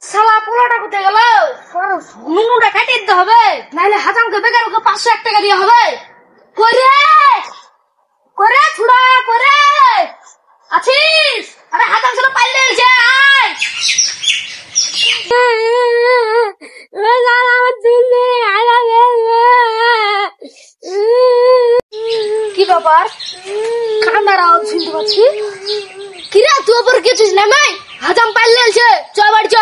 শালা পোলাটা কোথায় গেল? নুনুটা কাটিয়ে দিতে হবে, নাহলে হাজামকে বেকার ওকে 501 টাকা দিয়ে হবে। করে করে ছুড়া করে আছিস? আরে হাজাম ছিল পাইলে এসে আয়। কি ব্যাপার? কান্নার আওয়াজ শুনতে পাচ্ছি। কিরা তুই ওপর গেছিস? নামাই হাজাম পাইলে এসে চ বাড়ি চ।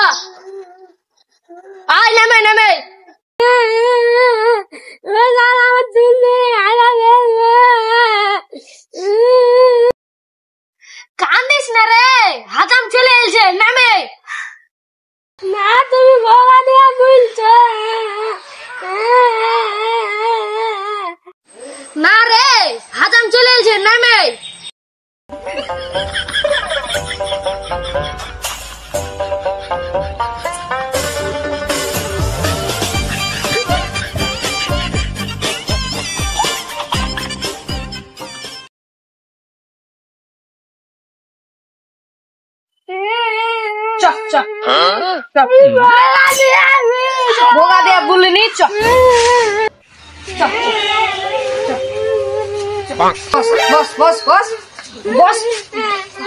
আয় নামে নামে। কান্দিস না রে, হাজাম চলে এসে নামে। না তুমি বলা দিয়া বলছো না রে, হাজাম চলে এসে নামে। বোকা দিয়া বলিনি।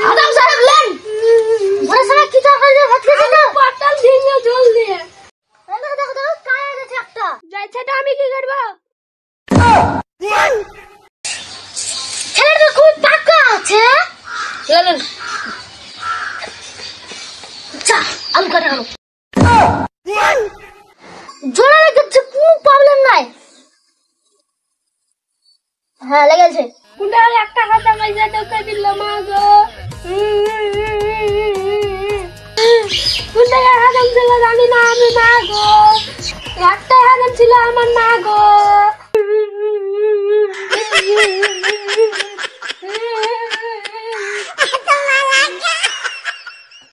হাজাম সাহেব লেন বড় সাহেব কি টাকা দিয়ে ভাত খেতে না পাটাল দিয়ে জল দিয়ে। দেখো দেখো দেখো কায় আছে একটা যাইছেটা আমি কি করব? ছেলেটা খুব টাকা আছে। চলেন চা আমি করে আনো। জোরে লেগেছে, কোনো প্রবলেম নাই। হ্যাঁ লেগেছে। কোনটা একটা কথা কইছে তোকে দিল মা গো। কোনটা হাজাম ছিল জানি না আমি মা গো। একটা হাজাম ছিল আমার মা গো।